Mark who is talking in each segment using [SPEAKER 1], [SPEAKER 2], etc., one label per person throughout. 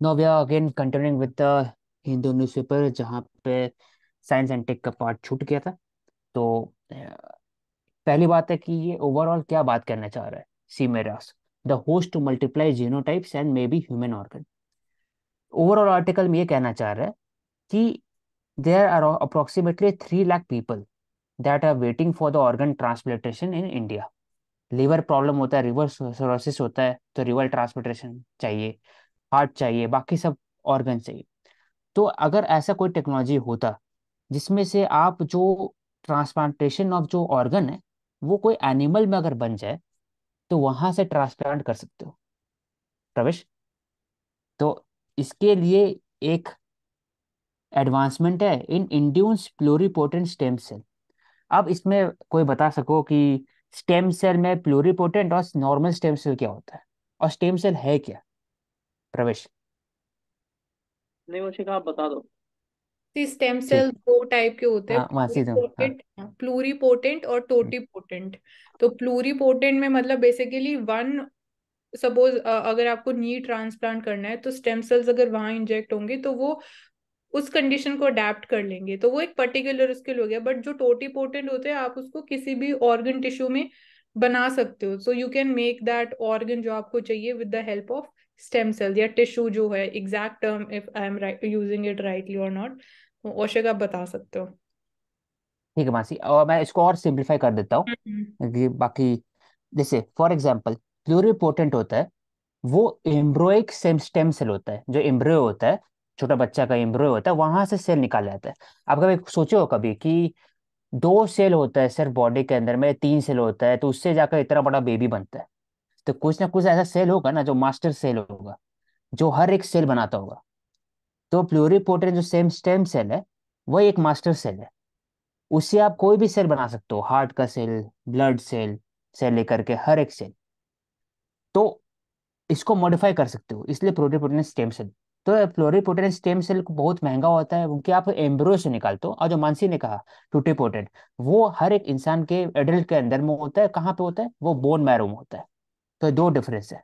[SPEAKER 1] No we are again continuing with the Hindu newspaper, जहाँ पे science and tech का part छूट गया था। तो पहली बात है कि ये ओवरऑल क्या बात करना चाह रहा है। Chimeras, the host to multiply genotypes and may be human organ. Overall article में ये कहना चाह रहा है कि there are approximately 3 lakh people that are waiting for the organ transplantation in India. Liver problem होता है, रिवर सिरोसिस होता है, तो रिवर ट्रांसप्लांटेशन चाहिए, हार्ट चाहिए, बाकी सब ऑर्गन चाहिए। तो अगर ऐसा कोई टेक्नोलॉजी होता जिसमें से आप जो ट्रांसप्लांटेशन ऑफ जो ऑर्गन है वो कोई एनिमल में अगर बन जाए, तो वहां से ट्रांसप्लांट कर सकते हो प्रवेश। तो इसके लिए एक एडवांसमेंट है इन इंड्यूस प्लूरिपोटेंट स्टेम सेल। अब इसमें कोई बता सको कि स्टेम सेल में प्लूरिपोटेंट और नॉर्मल स्टेम सेल क्या होता है, और स्टेम सेल है क्या प्रवेश?
[SPEAKER 2] नहीं, मुझे आप बता दो।
[SPEAKER 1] ठीक
[SPEAKER 2] स्टेम सेल
[SPEAKER 1] ठीक।
[SPEAKER 2] दो टाइप के होते हैं,
[SPEAKER 1] हाँ वहाँ से तुम, हाँ।
[SPEAKER 2] प्लूरीपोटेंट और टोटीपोटेंट। तो प्लूरीपोटेंट में मतलब बेसिकली वन, सपोज अगर आपको नी ट्रांसप्लांट करना है तो स्टेम सेल्स अगर वहां इंजेक्ट होंगे तो वो उस कंडीशन को अडेप्ट कर लेंगे, तो वो एक पर्टिकुलर उसके लिए हो गया। बट जो टोटीपोटेंट होते हैं आप उसको किसी भी ऑर्गन टिश्यू में बना सकते हो, so you can make that organ जो आपको चाहिए with the help of stem cell या टिश्यू, जो है exact term, if I am using it rightly और नॉट। औशक आप बता सकते हो।
[SPEAKER 1] ठीक है मासी, और मैं इसको और सिंप्लीफाई कर देता हूँ
[SPEAKER 2] हम्म।
[SPEAKER 1] कि बाकी, जैसे फॉर एग्जांपल प्लूरिपोटेंट होता है, वो एम्ब्रोइक सेम स्टेम सेल होता है। जो एम्ब्रियो होता है, छोटा बच्चा का एम्ब्रियो होता है, वहां से सेल निकाला जाता है। आप कभी सोचो कभी कि 2 सेल होता है सिर्फ बॉडी के अंदर में, 3 सेल होता है, तो उससे जाकर इतना बड़ा बेबी बनता है। तो कुछ ना कुछ ऐसा सेल होगा ना जो मास्टर सेल होगा, जो हर एक सेल बनाता होगा। तो प्लूरिपोटेंट जो सेम स्टेम सेल है, वो एक मास्टर सेल है। उससे आप कोई भी सेल बना सकते हो, हार्ट का सेल, ब्लड सेल से लेकर के हर एक सेल। तो इसको मॉडिफाई कर सकते हो, इसलिए प्लूरिपोटेंट स्टेम सेल। तो प्लूरिपोटेंट स्टेम सेल को बहुत महंगा होता है क्योंकि आप एम्ब्रियो से निकालते हो। और जो मानसी ने कहा टूटीपोटेंट, वो हर एक इंसान के एडल्ट के अंदर में होता है। कहाँ पे होता है? वो बोन मैरो में होता है। तो दो डिफरेंस है।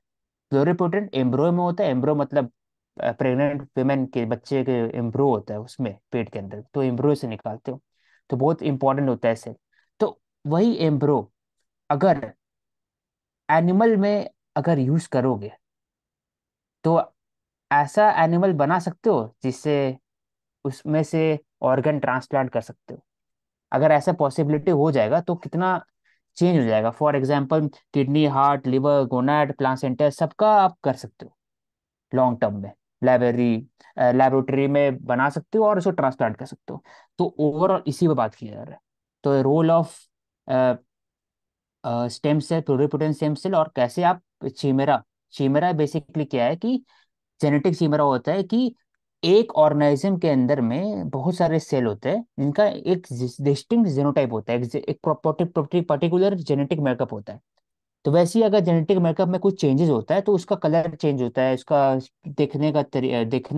[SPEAKER 1] प्लूरिपोटेंट एम्ब्रियो में होता है, एम्ब्रियो मतलब प्रेग्नेंट वुमेन के बच्चे के एम्ब्रियो होता है उसमें, पेट के अंदर, तो एम्ब्रियो से निकालते हो। तो बहुत इंपॉर्टेंट होता है सेल। तो वही एम्ब्रियो अगर एनिमल में अगर यूज करोगे, तो ऐसा एनिमल बना सकते हो जिससे उसमें से ऑर्गन ट्रांसप्लांट कर सकते हो। अगर ऐसा पॉसिबिलिटी हो जाएगा तो कितना चेंज हो जाएगा। For example kidney, heart, liver, gonad, placenta, सबका आप कर सकते हो लॉन्ग टर्म में। लाइब्रेरी लेबोरेटरी में बना सकते हो और उसको ट्रांसप्लांट कर सकते हो। तो ओवरऑल इसी पे बात किया जा रहा है। तो role of stem cell, pluripotent stem cell, और कैसे आप चीमेरा, चीमेरा बेसिकली क्या है कि जेनेटिक चीमेरा होता है कि एक ऑर्गेनिज्म के अंदर में बहुत सारे सेल होते हैं जिनका एक डिस्टिंक्ट जीनोटाइप होता है, एक पर्टिकुलर जेनेटिक मेकअप होता है। तो वैसे ही अगर जेनेटिक मेकअप में कुछ चेंजेस होता है तो उसका कलर चेंज होता है, उसका देखने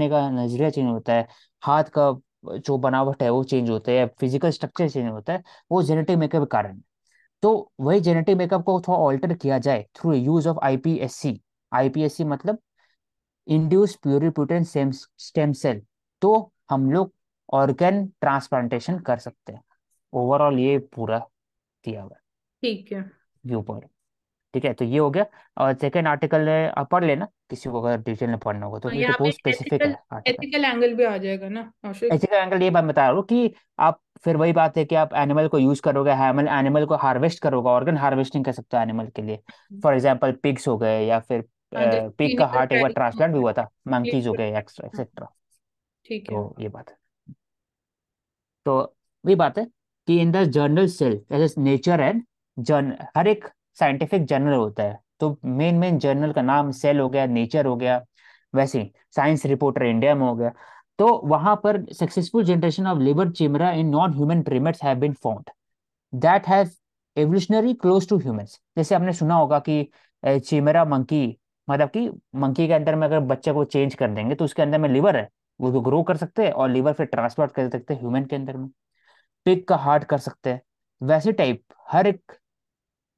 [SPEAKER 1] का नजरिया चेंज होता है, हाथ का जो बनावट है वो चेंज होता है, या फिजिकल स्ट्रक्चर चेंज होता है। वो जेनेटिक मेकअप के कारण है। तो वही जेनेटिक मेकअप को थोड़ा ऑल्टर किया जाए through use of IPSC. IPSC मतलब इंड्यूस प्लूरिपोटेंट स्टेम सेल। तो हम लोग ऑर्गन ट्रांसप्लांटेशन कर सकते हैं। ओवरऑल ये पूरा दिया हुआ है
[SPEAKER 2] ठीक है।
[SPEAKER 1] View point. ठीक है, तो ये हो गया। और सेकेंड आर्टिकल है, आप पढ़ लेना किसी को अगर डिटेल में पढ़ना होगा, तो
[SPEAKER 2] हाँ,
[SPEAKER 1] ये तो
[SPEAKER 2] यहाँ पे
[SPEAKER 1] बहुत स्पेसिफिक
[SPEAKER 2] एथिकल
[SPEAKER 1] है आर्टिकल।
[SPEAKER 2] एथिकल एंगल भी आ जाएगा ना औशक।
[SPEAKER 1] एथिकल एंगल ये बात बता रहा हूँ कि आप फिर वही बात है कि आप एनिमल को यूज करोगे, एनिमल एनिमल को हार्वेस्ट करोगे, ऑर्गन हार्वेस्टिंग कर सकते हो एनिमल के लिए। फॉर एग्जाम्पल पिग्स हो गए, या फिर
[SPEAKER 2] हाँ, जैसे
[SPEAKER 1] पिग का
[SPEAKER 2] क्लिनिकल
[SPEAKER 1] हार्ट एक बार
[SPEAKER 2] ट्रायल्स
[SPEAKER 1] ट्रांसप्लांट भी हुआ था, मंकीज हो
[SPEAKER 2] क्लिनिकल।
[SPEAKER 1] गए,
[SPEAKER 2] हाँ,
[SPEAKER 1] एक्सेट्रा।
[SPEAKER 2] ठीक है।
[SPEAKER 1] तो ये बात है। तो वही बात है कि इन द जर्नल सेल, जैसे नेचर एंड जर्न, हर एक साइंटिफिक जर्नल होता है, तो मेन मेन जर्नल का नाम सेल हो गया, नेचर हो गया, वैसे ही साइंस रिपोर्टर इंडिया में हो गया। तो वहां पर successful generation of liver chimera in non human primates have been found that have evolutionary close to humans. जैसे आपने सुना होगा कि चिमरा मंकी, मतलब कि मंकी के अंदर में अगर बच्चे को चेंज कर देंगे तो उसके अंदर में लिवर है, वो ग्रो कर सकते हैं और लिवर फिर ट्रांसप्लांट कर सकते हैं ह्यूमन के अंदर में। पिग का हार्ट कर सकते हैं। वैसे टाइप हर एक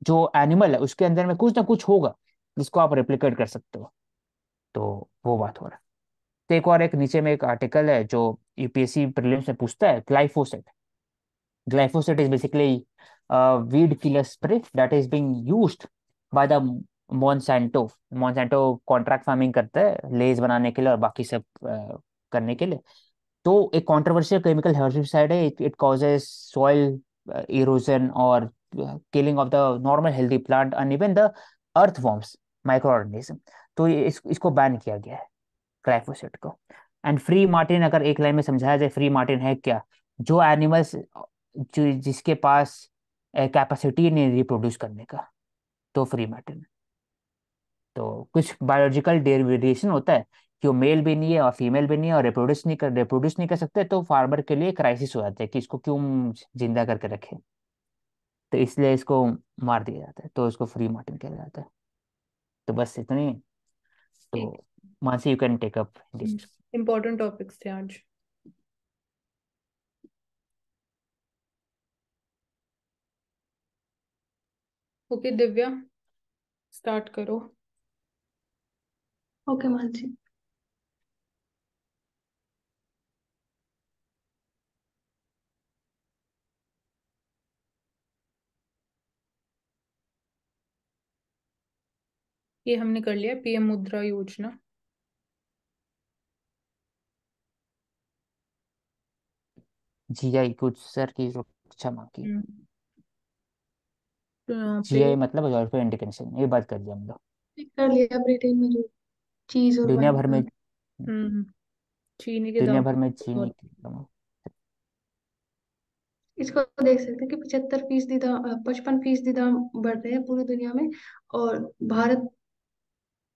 [SPEAKER 1] जो एनिमल है उसके अंदर में कुछ ना कुछ होगा जिसको आप रेप्लिकेट कर सकते हो। तो वो बात हो रहा है। तो एक और, एक नीचे में एक आर्टिकल है जो यूपीएससी प्रीलिम्स में पूछता है, glyphosate. Glyphosate is basically a weed killer spray that is being used by the Monsanto. Monsanto contract farming करता है लेज बनाने के लिए और बाकी सब करने के लिए। तो एक कंट्रोवर्शियल केमिकल हेर्बिसाइड है। इट कॉजेज सॉइल इरोजन और killing of the normal healthy plant and even the earthworms, micro organism. तो इसको बैन किया गया है, ग्लाइफोसेट को। एंड फ्री मार्टिन, अगर एक लाइन में समझाया जाए, फ्री मार्टिन है क्या? जो एनिमल्स, जो जिसके पास कैपेसिटी नहीं रिप्रोड्यूस करने का, तो फ्री मार्टिन। तो कुछ बायोलॉजिकल वेरिएशन होता है कि वो मेल भी नहीं है और फीमेल भी नहीं है और रिप्रोड्यूस नहीं कर सकते, तो फार्मर के लिए क्राइसिस हो जाता है कि इसको क्यों जिंदा करके रखे। तो इसलिए इसको मार दिया जाता है, तो इसको फ्री मार्टिन कहा जाता है। तो बस इतनी।
[SPEAKER 2] ठीक।
[SPEAKER 1] तो Mansi, you can take up this.
[SPEAKER 2] Important topics थे आज। ओके दिव्या, स्टार्ट करो।
[SPEAKER 3] ओके मानसी।
[SPEAKER 2] ये हमने कर लिया पीएम मुद्रा योजना।
[SPEAKER 1] जीआई, कुछ सर की सुरक्षा मांगी।
[SPEAKER 2] हम्म, तो यहाँ पे
[SPEAKER 1] जीआई मतलब ज्योग्राफिकल इंडिकेशन, ये बात कर दिया हम लोग।
[SPEAKER 3] कर लिया ब्रिटेन में जो चीज और
[SPEAKER 1] दुनिया
[SPEAKER 3] वाइन
[SPEAKER 1] भर में,
[SPEAKER 2] चीनी के
[SPEAKER 1] दुनिया
[SPEAKER 2] दाम
[SPEAKER 1] भर में चीनी
[SPEAKER 2] बहुत।
[SPEAKER 1] की कमी।
[SPEAKER 3] इसको देख सकते हैं कि 75% दाम 55% दाम बढ़ रहे हैं पूरी दुनिया में। और भारत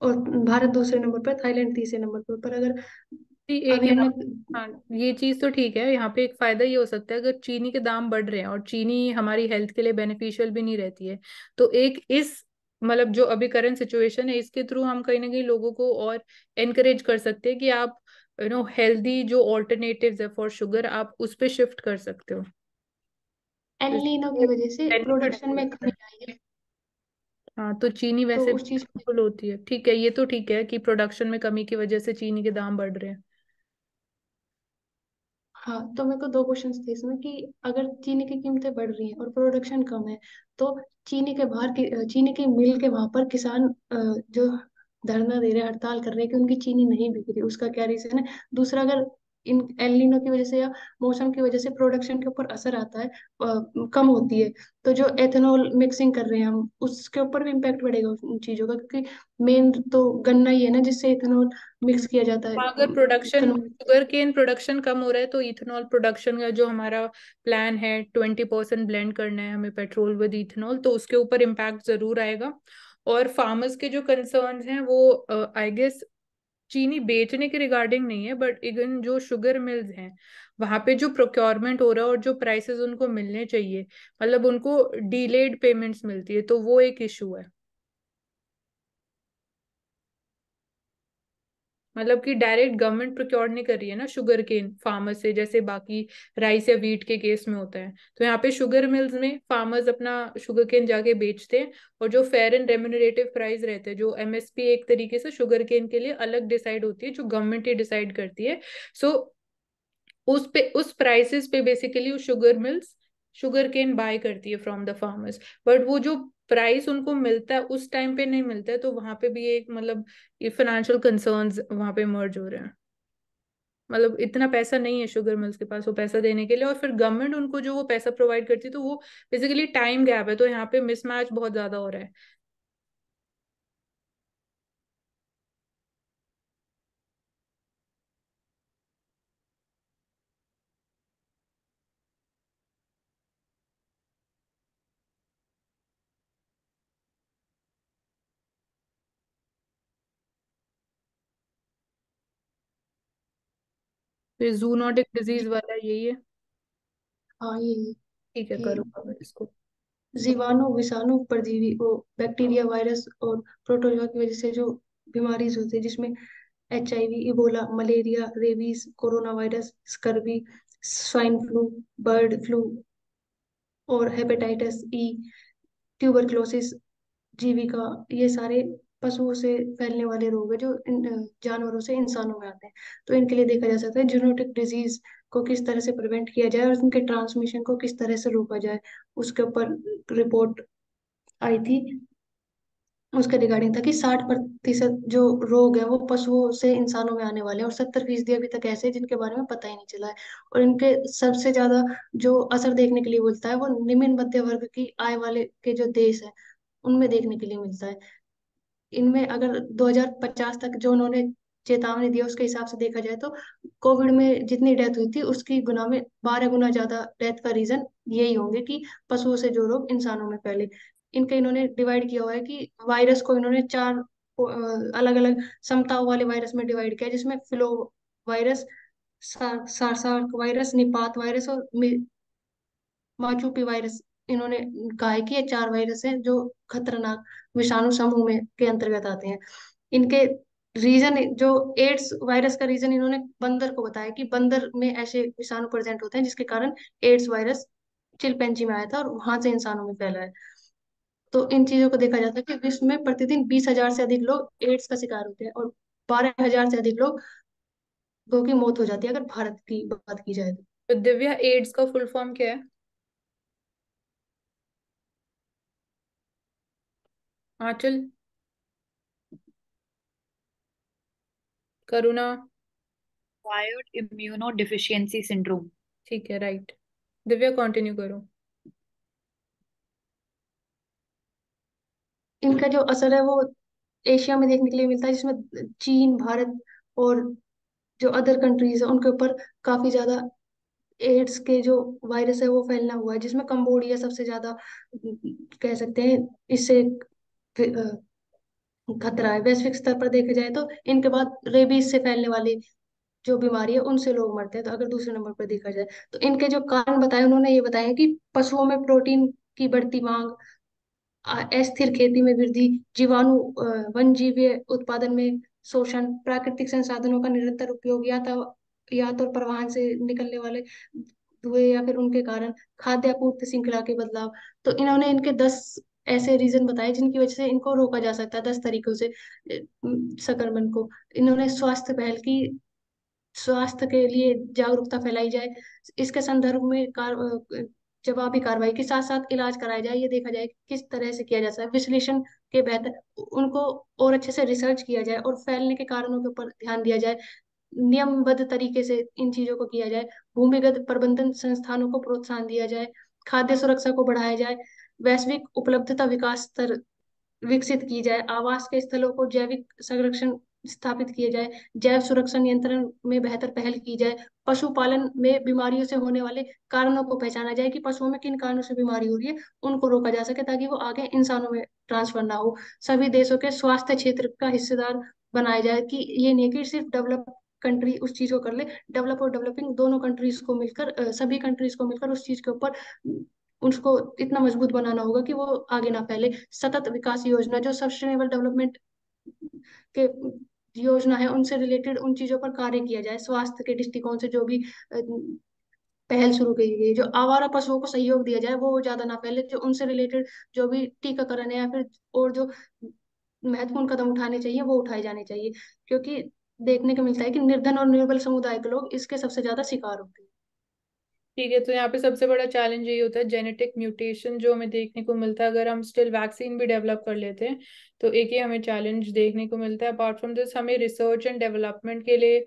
[SPEAKER 3] और भारत दूसरे नंबर पर, थाईलैंड तीसरे नंबर पर अगर
[SPEAKER 2] एक
[SPEAKER 3] अभी
[SPEAKER 2] यहाँ,
[SPEAKER 3] हमने।
[SPEAKER 2] हाँ, ये चीज तो ठीक है। यहाँ पे एक फायदा ये हो सकता है अगर चीनी के दाम बढ़ रहे हैं और चीनी हमारी हेल्थ के लिए बेनिफिशियल भी नहीं रहती है, तो एक इस मतलब जो अभी करंट सिचुएशन है इसके थ्रू हम कहीं ना कहीं लोगों को और एनकरेज कर सकते हैं कि आप हेल्दी जो ऑल्टरनेटिव्स है फॉर शुगर आप उस पे शिफ्ट कर सकते हो।
[SPEAKER 3] एल
[SPEAKER 2] तो
[SPEAKER 3] नीनो की वजह से
[SPEAKER 2] बेनिफिट
[SPEAKER 3] प्रोडक्शन में कमी आई है।
[SPEAKER 2] हाँ, तो चीनी
[SPEAKER 3] तो
[SPEAKER 2] वैसे भी
[SPEAKER 3] उस चीज।
[SPEAKER 2] हेल्पफुल होती है। ठीक है, ये तो ठीक है कि प्रोडक्शन में कमी की वजह से चीनी के दाम बढ़ रहे हैं।
[SPEAKER 3] हाँ, तो मेरे को दो क्वेश्चन थे इसमें कि अगर चीनी की कीमतें बढ़ रही हैं और प्रोडक्शन कम है, तो चीनी की मिल के वहां पर किसान जो धरना दे रहे हैं, हड़ताल कर रहे हैं कि उनकी चीनी नहीं बिक रही, उसका क्या रीजन है? दूसरा, अगर इन एल नीनो की वजह से या मौसम की वजह से प्रोडक्शन के ऊपर असर आता है, कम होती है, तो जो एथेनॉल मिक्सिंग कर रहे हैं हम, उसके ऊपर भी इम्पैक्ट पड़ेगा उन चीजों का, क्योंकि मेन तो गन्ना ही है ना जिससे इथेनॉल मिक्स किया जाता है।
[SPEAKER 2] अगर प्रोडक्शन शुगर केन प्रोडक्शन कम हो रहा है तो इथेनॉल प्रोडक्शन का जो हमारा प्लान है 20% ब्लेंड करना है हमें पेट्रोल विद इथेनॉल, तो उसके ऊपर इम्पैक्ट जरूर आएगा। और फार्मर्स के जो कंसर्न्स हैं वो आई गेस चीनी बेचने के रिगार्डिंग नहीं है, बट इवन जो शुगर मिल्स हैं वहां पे जो प्रोक्योरमेंट हो रहा है और जो प्राइसेस उनको मिलने चाहिए, मतलब उनको डिलेड पेमेंट्स मिलती है, तो वो एक इशू है। मतलब कि डायरेक्ट गवर्नमेंट प्रोक्योर नहीं कर रही है ना शुगर केन फार्मर से, जैसे बाकी राइस या वीट के केस में होता है। तो यहाँ पे शुगर मिल्स में फार्मर्स अपना शुगर केन जाके बेचते हैं और जो फेयर एंड रेम्यूनरेटिव प्राइस रहते हैं, जो एमएसपी एक तरीके से शुगर केन के लिए अलग डिसाइड होती है जो गवर्नमेंट ही डिसाइड करती है। सो उस पे उस प्राइसेस पे basically sugar mills sugar cane buy करती है फ्रॉम द फार्मर्स। बट वो जो प्राइस उनको मिलता है उस टाइम पे नहीं मिलता है, तो वहां पे भी एक मतलब ये फाइनेंशियल कंसर्न्स वहां पे इमर्ज हो रहे हैं। मतलब इतना पैसा नहीं है शुगर मिल्स के पास वो पैसा देने के लिए, और फिर गवर्नमेंट उनको जो वो पैसा प्रोवाइड करती है, तो वो बेसिकली टाइम गैप है, तो यहाँ पे मिसमैच बहुत ज्यादा हो रहा है। फिर जूनोटिक डिजीज वाला यही है।
[SPEAKER 3] हाँ, ये
[SPEAKER 2] ठीक है,
[SPEAKER 3] कि
[SPEAKER 2] करो cover इसको।
[SPEAKER 3] जीवाणु, विषाणु, परजीवी, वो बैक्टीरिया, वायरस और प्रोटोजोआ की वजह से जो बीमारीज होती है, जिसमें HIV, Ebola, malaria, rabies, corona virus, scurvy, swine flu, bird flu और हेपेटाइटिस E, ट्यूबरक्लोसिस, जीविका, ये सारे पशुओं से फैलने वाले रोग है जो जानवरों से इंसानों में आते हैं। तो इनके लिए देखा जा सकता है जूनोटिक डिजीज को किस तरह से प्रिवेंट किया जाए और उनके ट्रांसमिशन को किस तरह से रोका जाए, उसके ऊपर रिपोर्ट आई थी। उसके रिगार्डिंग था कि 60% जो रोग है वो पशुओं से इंसानों में आने वाले हैं और 70% अभी तक ऐसे हैं जिनके बारे में पता ही नहीं चला है। और इनके सबसे ज्यादा जो असर देखने के लिए मिलता है वो निम्न मध्य वर्ग की आय वाले के जो देश है उनमें देखने के लिए मिलता है। इनमें अगर 2050 तक जो उन्होंने चेतावनी दी है उसके हिसाब से देखा जाए तो कोविड में जितनी डेथ हुई थी उसकी गुना में 12 गुना ज्यादा डेथ का रीजन यही होंगे कि पशुओं से जो रोग इंसानों में फैले। इनके इन्होंने डिवाइड किया हुआ है कि वायरस को इन्होंने चार अलग अलग समताओं वाले वायरस में डिवाइड किया है, जिसमें फ्लो वायरस, सार्क वायरस, निपात वायरस और माचुपी वायरस। इन्होंने कहा है कि ये चार वायरस हैं जो खतरनाक विषाणु समूह में के अंतर्गत आते हैं। इनके रीजन जो एड्स वायरस का रीजन इन्होंने बंदर को बताया कि बंदर में ऐसे विषाणु प्रेजेंट होते हैं जिसके कारण एड्स वायरस चिलपेंजी में आया था और वहां से इंसानों में फैला है। तो इन चीजों को देखा जाता है कि विश्व में प्रतिदिन 20,000 से अधिक लोग एड्स का शिकार होते हैं और 12,000 से अधिक लोगों की मौत हो जाती है अगर भारत की बात की जाए तो।
[SPEAKER 2] तो दिव्या, एड्स का फुल फॉर्म क्या है? Aanchal, Karuna.
[SPEAKER 4] Acquired immunodeficiency syndrome.
[SPEAKER 2] ठीक है, राइट। दिव्या, कंटिन्यू करो।
[SPEAKER 3] इनका जो असर है वो एशिया में देखने के लिए मिलता है, जिसमें चीन, भारत और जो अदर कंट्रीज है उनके ऊपर काफी ज्यादा एड्स के जो वायरस है वो फैलना हुआ है, जिसमें कंबोडिया सबसे ज्यादा कह सकते हैं इससे खतरा है। वैश्विक स्तर पर देखा जाए तो इनके बाद रेबीज से फैलने वाली जो बीमारी है उनसे लोग मरते हैं। तो अगर दूसरे नंबर पर देखा जाए तो इनके जो कारण बताए उन्होंने ये बताया कि पशुओं में प्रोटीन की बढ़ती मांग, अस्थिर खेती में वृद्धि, जीवाणु वन्यजीव उत्पादन में शोषण, प्राकृतिक संसाधनों का निरंतर उपयोग, यात और परिवहन से निकलने वाले धुएं या फिर उनके कारण खाद्य आपूर्ति श्रृंखला के बदलाव। तो इन्होंने इनके 10 ऐसे रीजन बताए जिनकी वजह से इनको रोका जा सकता है 10 तरीकों से संक्रमण को। इन्होंने स्वास्थ्य पहल की, स्वास्थ्य के लिए जागरूकता फैलाई जाए, इसके संदर्भ में जवाबी कार्रवाई के साथ साथ इलाज कराया जाए, ये देखा जाए कि किस तरह से किया जा सकता है, विश्लेषण के बेहतर उनको और अच्छे से रिसर्च किया जाए और फैलने के कारणों के ऊपर ध्यान दिया जाए, नियमबद्ध तरीके से इन चीजों को किया जाए, भूमिगत प्रबंधन संस्थानों को प्रोत्साहन दिया जाए, खाद्य सुरक्षा को बढ़ाया जाए, वैश्विक उपलब्धता विकास स्तर विकसित की जाए, आवास के स्थलों को जैविक संरक्षण स्थापित किए जाए, जैव सुरक्षा नियंत्रण में बेहतर पहल की जाए, पशुपालन में बीमारियों से होने वाले कारणों को पहचाना जाए कि पशुओं में किन कारणों से बीमारी हो रही है, उनको रोका जा सके ताकि वो आगे इंसानों में ट्रांसफर ना हो। सभी देशों के स्वास्थ्य क्षेत्र का हिस्सेदार बनाया जाए कि ये नहीं कि सिर्फ डेवलप कंट्री उस चीज को कर ले, डेवलप और डेवलपिंग दोनों कंट्रीज को मिलकर सभी कंट्रीज को मिलकर उस चीज के ऊपर उसको इतना मजबूत बनाना होगा कि वो आगे ना फैले। सतत विकास योजना जो सस्टेनेबल डेवलपमेंट के योजना है उनसे रिलेटेड उन चीजों पर कार्य किया जाए। स्वास्थ्य के दृष्टिकोण से जो भी पहल शुरू की गई, जो आवारा पशुओं को सहयोग दिया जाए वो ज्यादा ना फैले, जो उनसे रिलेटेड जो भी टीकाकरण है या फिर और जो महत्वपूर्ण कदम उठाने चाहिए वो उठाए जाने चाहिए, क्योंकि देखने को मिलता है कि निर्धन और निर्बल समुदाय के लोग इसके सबसे ज्यादा शिकार होते हैं।
[SPEAKER 2] ठीक है, तो यहाँ पे सबसे बड़ा चैलेंज यही होता है, जेनेटिक म्यूटेशन जो हमें देखने को मिलता है। अगर हम स्टिल वैक्सीन भी डेवलप कर लेते हैं तो एक ही हमें चैलेंज देखने को मिलता है। अपार्ट फ्रॉम दिस, हमें रिसर्च एंड डेवलपमेंट के लिए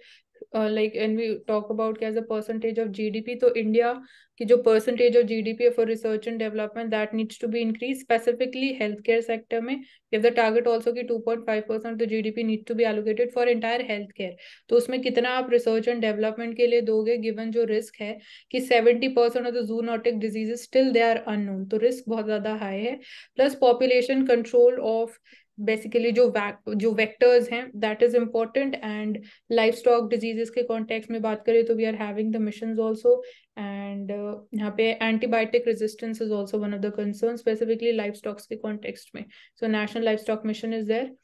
[SPEAKER 2] like and we talk about as a percentage of GDP, तो इंडिया की जो परसेंटेज ऑफ जीडीपी है for research and development that needs to be increase, specifically health care sector में we have the target also की 2.5% of the GDP need to be allocated for entire health care. तो उसमें कितना आप research and development के लिए दोगे, given जो रिस्क है कि 70% of the zoonotic diseases still they are unknown, तो रिस्क बहुत ज्यादा हाई है। Plus population control of basically जो वेक्टर्स हैं that is important. And livestock diseases के कॉन्टेक्स्ट में बात करें तो we are having the missions also. And यहाँ पे antibiotic resistance is also one of the concern, specifically livestocks के कॉन्टेक्स्ट में। So national livestock mission is there.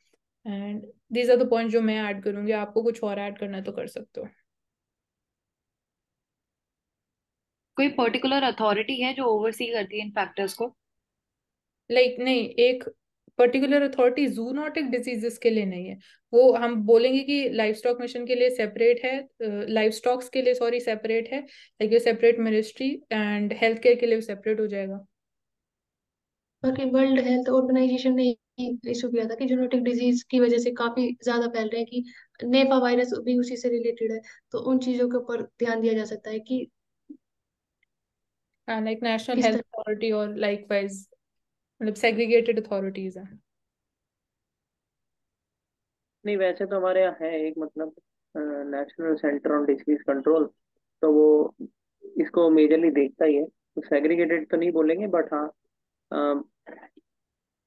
[SPEAKER 2] And these are the point जो मैं add करूंगी, आपको कुछ और ऐड करना है तो कर सकते हो।
[SPEAKER 4] कोई पर्टिकुलर अथॉरिटी है जो ओवरसी करती है इन फैक्टर्स को?
[SPEAKER 2] लाइक नहीं, एक पर्टिकुलर अथॉरिटी जूनोटिक डिजीजेस के लिए नहीं है, वो हम बोलेंगे कि लाइफ स्टॉक मिशन के लिए सेपरेट है, लाइफ स्टॉक्स के लिए सॉरी सेपरेट है, like separate ministry, and health care के लिए सेपरेट हो जाएगा।
[SPEAKER 3] बाकी वर्ल्ड हेल्थ ऑर्गेनाइजेशन ने इशू किया था कि जूनोटिक डिजीज की वजह से काफी ज्यादा फैल रहे हैं, कि नेपा वायरस भी उसी से रिलेटेड है। तो उन चीजों के ऊपर ध्यान दिया जा सकता है कि
[SPEAKER 2] लाइक नेशनल
[SPEAKER 3] किस
[SPEAKER 2] हेल्थ
[SPEAKER 3] तरह।
[SPEAKER 2] अथॉरिटी और लाइक वाइज मतलब सेग्रीगेटेड अथॉरिटीज हैं।
[SPEAKER 5] नहीं, वैसे तो हमारे यहाँ है एक, मतलब national centre on disease control, तो वो इसको मेजरली देखता ही है। तो सेग्रीगेटेड तो नहीं बोलेंगे, बट हाँ, अ,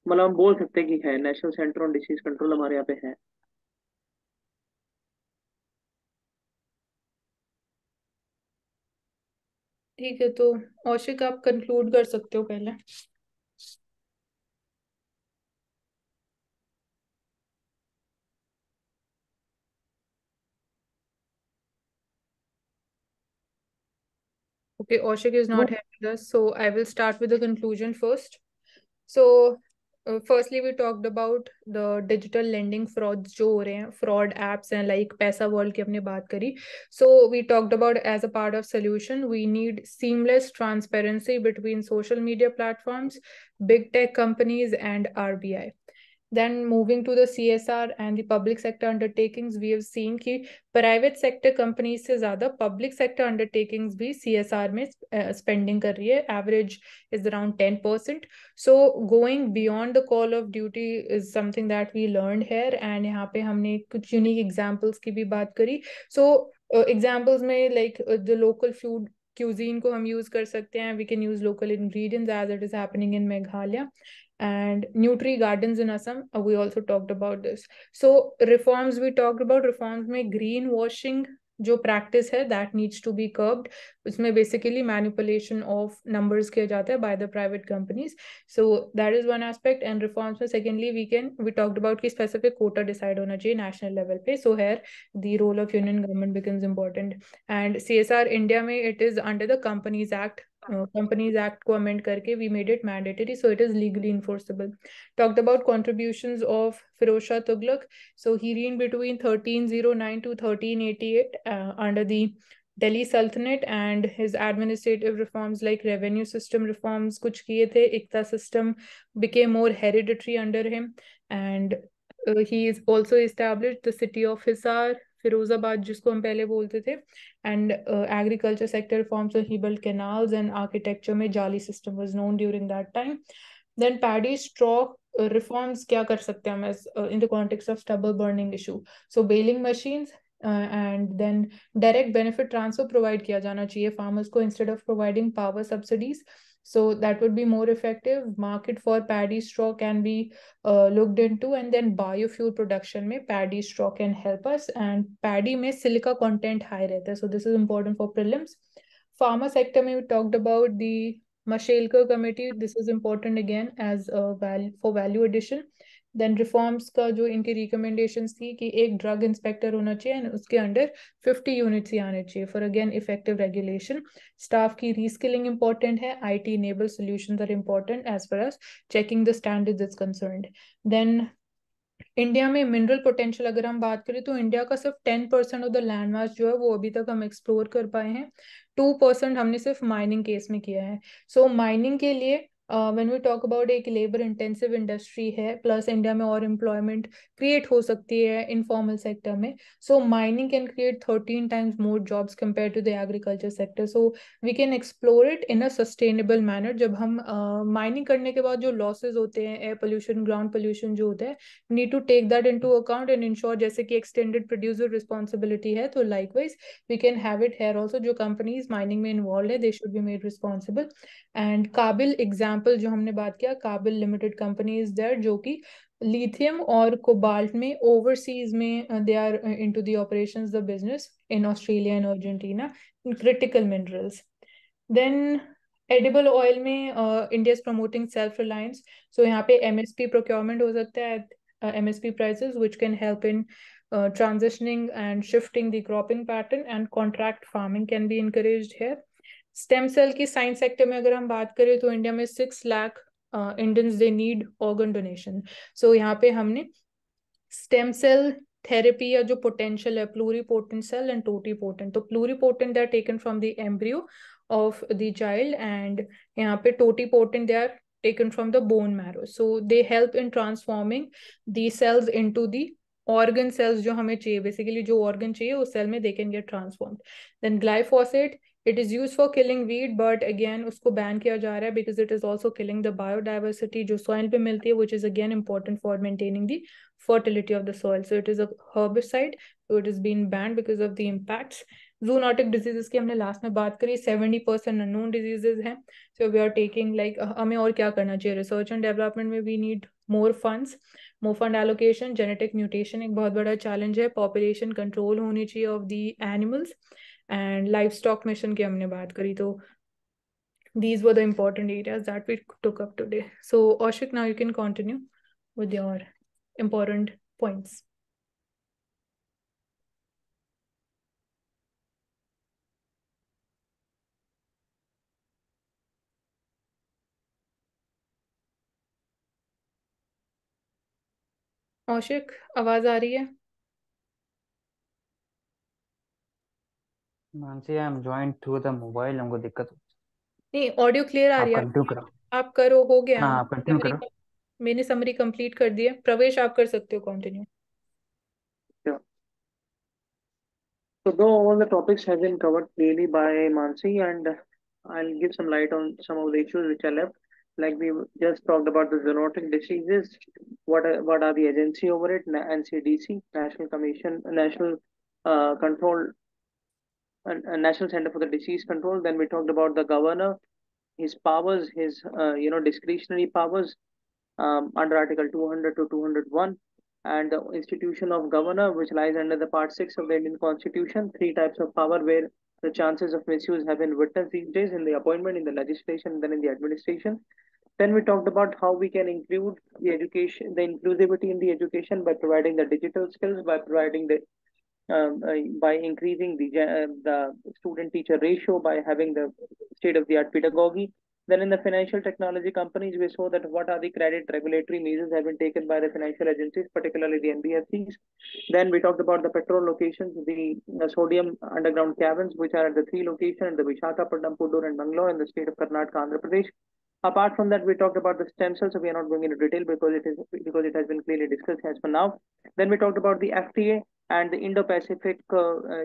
[SPEAKER 5] मतलब हम बोल सकते हैं कि है, national centre on disease control हमारे यहाँ पे है।
[SPEAKER 2] ठीक है, तो औशिक आप कंक्लूड कर सकते हो पहले। Okay, Oshik is not
[SPEAKER 3] वो
[SPEAKER 2] here with us, so I will start with the conclusion first. So, firstly, we talked about the digital lending frauds जो हो रहे हैं, fraud apps and like पैसा world की हमने बात करी. So, we talked about as a part of solution, we need seamless transparency between social media platforms, big tech companies, and RBI. Then moving to the CSR and the public sector undertakings, we have seen कि private sector companies से ज्यादा public sector undertakings भी CSR में spending कर रही है, average is around 10%. So going beyond the call of duty is something that we learn here, and यहाँ पे हमने कुछ यूनिक एग्जांपल्स की भी बात करी. सो एग्जांपल्स में like the local food cuisine को हम यूज कर सकते हैं, we can use local ingredients as it is happening in Meghalaya and Nutri Gardens in Assam. We also talked about this. So reforms, we talked about reforms में greenwashing जो practice है that needs to be curbed. उसमें basically manipulation of numbers किया जाता है by the private companies. So that is one aspect. And reforms में secondly we talked about कि specific quota decide होना चाहिए national level पे. So here the role of union government becomes important. And CSR India में it is under the Companies Act. Companies Act को amend करके we made it mandatory, so it is legally enforceable. Talked about contributions of Firoz Shah Tughlaq. So he reigned between 1309 to 1388 under the Delhi Sultanate, and his administrative reforms like revenue system reforms कुछ किए थे. Ikta system became more hereditary under him, and he is also established the city of Hisar, Firozabad जिसको हम पहले बोलते थे, and agriculture sector reforms, so he built canals, and architecture में jali system was known during that time. Then paddy straw reforms क्या कर सकते हैं हम in the context of stubble burning issue. So baling machines and then direct benefit transfer provide किया जाना चाहिए farmers को instead of providing power subsidies. So that would be more effective. Market for paddy straw can be looked into, and then biofuel production में paddy straw can help us, and paddy में silica content high रहता है, so this is important for prelims. Pharma sector में we talked about the Mashelkar committee, this is important again as a for value addition. Then reforms का जो इनकी recommendations थी कि एक drug inspector होना चाहिए and उसके अंडर 50 units ही आने चाहिए for again effective regulation. Staff की reskilling important है, IT enabled solutions are important as far as checking the standards is concerned. Then India में मिनरल पोटेंशियल अगर हम बात करें तो इंडिया का सिर्फ 10% ऑफ द लैंड मास जो है वो अभी तक हम एक्सप्लोर कर पाए हैं. 2% हमने सिर्फ माइनिंग केस में किया है. सो माइनिंग के लिए व्हेन वी टॉक अबाउट एक लेबर इंटेंसिव इंडस्ट्री है, प्लस इंडिया में और एम्प्लॉयमेंट क्रिएट हो सकती है इनफॉर्मल सेक्टर में. So mining can create 13 times more jobs compare to the agriculture sector. So we can explore it in a sustainable manner. जब हम माइनिंग करने के बाद जो लॉसेज होते हैं, एयर पोल्यूशन, ग्राउंड पोल्यूशन जो होता है, need to take that into account and ensure जैसे कि extended producer responsibility है, तो likewise we can have it here also. जो companies mining में involved है, they should be made responsible. And काबिल example जो हमने बात किया, काबिल limited company is there जो कि lithium और cobalt में overseas में they are into the operations the business in Australia and Argentina in critical minerals. Then edible oil में India is promoting self reliance, so यहाँ पे MSP procurement हो सकता है, MSP prices, which can help in transitioning and shifting the cropping pattern, and contract farming can be encouraged here. Stem cell की science sector में अगर हम बात करें तो इंडिया में 6 lakh Indians they need organ donation. So यहाँ पे हमने स्टेम सेल थेरेपी या जो पोटेंशियल है प्लूरीपोटेंट सेल एंड टोटीपोटेंट. तो pluripotent they are taken from the embryo of the child, and यहाँ पे totipotent they are taken from the bone marrow. So they help in transforming these cells into the organ cells जो हमें चाहिए. Basically जो organ चाहिए उस cell में they can get transformed. Then glyphosate, it is used for killing weed, but again उसको ban किया जा रहा है because it is also killing the biodiversity जो soil पे मिलती है, which is again important for maintaining the fertility of the soil. So it is a herbicide, so it is being banned because of the impacts. Zoonotic diseases की हमने last में बात करी. 70% unknown diseases हैं. So we are taking like हमें और क्या करना चाहिए रिसर्च एंड डेवलपमेंट में. We need more funds, more fund allocation. Genetic mutation एक बहुत बड़ा चैलेंज है. पॉपुलेशन कंट्रोल होनी चाहिए of the animals and livestock mission की हमने बात करी. तो these were the important areas that we took up today. So Ashik, now you can continue with your important points. औशिक, आवाज आ रही है?
[SPEAKER 1] Mansi, I am joint through the mobile, हमको दिक्कत हो.
[SPEAKER 2] नहीं, ऑडियो क्लियर आ
[SPEAKER 1] आप
[SPEAKER 2] रही है.
[SPEAKER 1] कंटिन्यू करो.
[SPEAKER 2] आप करो, हो गया.
[SPEAKER 1] हाँ, आप कंटिन्यू करो.
[SPEAKER 2] मैंने समरी कंप्लीट कर दी है. प्रवेश, आप कर सकते हो continue.
[SPEAKER 5] Yeah. So though all the topics have been covered clearly by Mansi, and I'll give some light on some of the issues which are left. Like we just talked about the zoonotic diseases, what are the agency over it, NCDC, National Commission, National Control, National Center for the Disease Control. Then we talked about the governor, his powers, his discretionary powers under Article 200 to 201, and the institution of governor, which lies under the Part 6 of the Indian Constitution. Three types of power where the chances of misuse have been witnessed these days: in the appointment, in the legislation, and then in the administration. Then we talked about how we can include the education, the inclusivity in the education by providing the digital skills, by providing the by increasing the student-teacher ratio, by having the state-of-the-art pedagogy. Then in the financial technology companies, we saw that what are the credit regulatory measures have been taken by the financial agencies, particularly the NBFCs. Then we talked about the petrol locations, the sodium underground caverns, which are at the three locations, the Visakhapatnam, Pudur, and Bangalore in the state of Karnataka, Andhra Pradesh. Apart from that, we talked about the stem cells, so we are not going into detail because it has been clearly discussed as for now. Then we talked about the FTA and the Indo-Pacific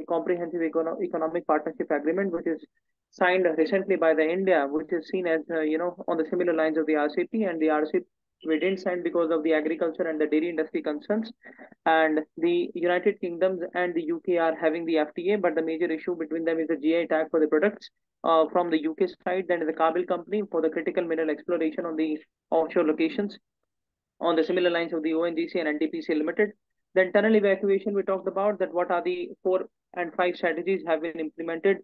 [SPEAKER 5] Comprehensive Economic Partnership Agreement, which is signed recently by the India, which is seen as on the similar lines of the RCP, and the RCP we didn't sign because of the agriculture and the dairy industry concerns. And the United Kingdoms and the UK are having the FTA, but the major issue between them is the GI tag for the products from the UK side. Then the Kabil company for the critical mineral exploration on the offshore locations on the similar lines of the ONGC and NTPC Limited. Then tunnel evacuation, we talked about that what are the 4 and 5 strategies have been implemented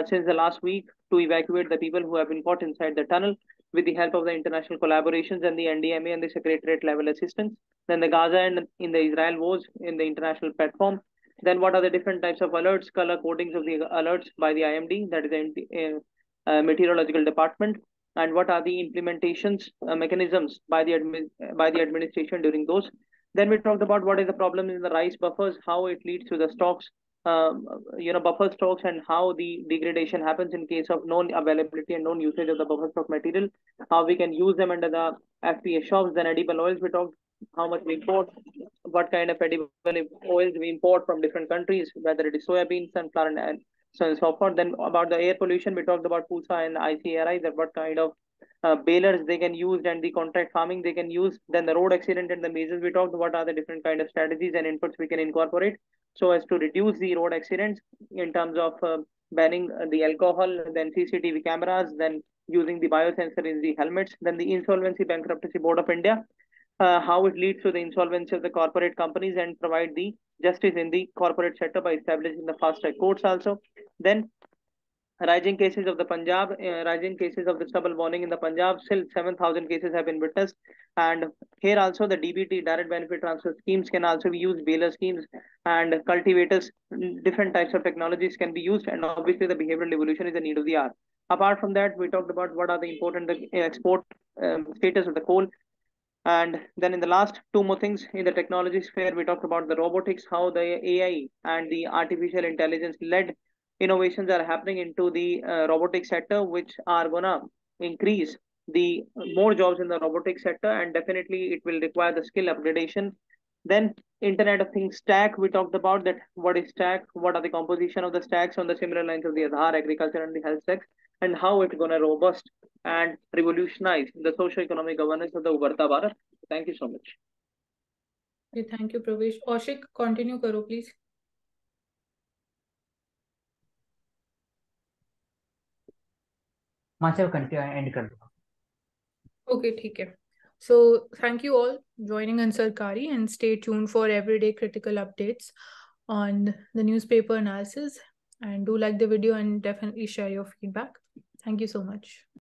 [SPEAKER 5] since the last week to evacuate the people who have been caught inside the tunnel with the help of the international collaborations and the NDMA and the secretariat level assistance. Then the Gaza and in the Israel wars in the international platform. Then what are the different types of alerts, color codings of the alerts by the IMD, that is the meteorological department, and what are the implementations mechanisms by the administration during those. Then we talked about what is the problem in the rice buffers, how it leads to the stocks, buffer stocks, and how the degradation happens in case of non availability and non usage of the buffer stock material, how we can use them under the FPA shops. Then edible oils, we talked how much we import, what kind of edible oils we import from different countries, whether it is soybean, sunflower, and so on and so forth. Then about the air pollution, we talked about PUSA and ICRI, that what kind of balers they can use and the contract farming they can use. Then the road accident and the measures, we talked what are the different kind of strategies and inputs we can incorporate so as to reduce the road accidents in terms of banning the alcohol, then CCTV cameras, then using the biosensor in the helmets, then the Insolvency Bankruptcy Board of India, how it leads to the insolvency of the corporate companies and provide the justice in the corporate setup by establishing the fast track courts also. Then rising cases of the Punjab, rising cases of the stubble warning in the Punjab, still 7,000 cases have been witnessed. And here also the DBT, direct benefit transfer schemes, can also be used, baler schemes and cultivators, different types of technologies can be used. And obviously the behavioral evolution is the need of the hour. Apart from that, we talked about what are the important export status of the coal. And then in the last two more things in the technology sphere, we talked about the robotics, how the AI and the artificial intelligence led innovations are happening into the robotics sector, which are gonna increase the more jobs in the robotics sector, and definitely it will require the skill upgradation. Then Internet of Things stack, we talked about that what is stack, what are the composition of the stacks on the similar lines of the Aadhaar, agriculture and the health stacks, and how it's gonna robust and revolutionize the socio-economic governance of the Ubarta Bharat. Thank you so much.
[SPEAKER 2] Okay, thank you, Pravesh. Ashik, continue करो please.
[SPEAKER 1] चलो continue and कर दो.
[SPEAKER 2] Okay, ठीक है. So thank you all joining in Sarkari, and stay tuned for everyday critical updates on the newspaper analysis, and do like the video and definitely share your feedback. Thank you so much.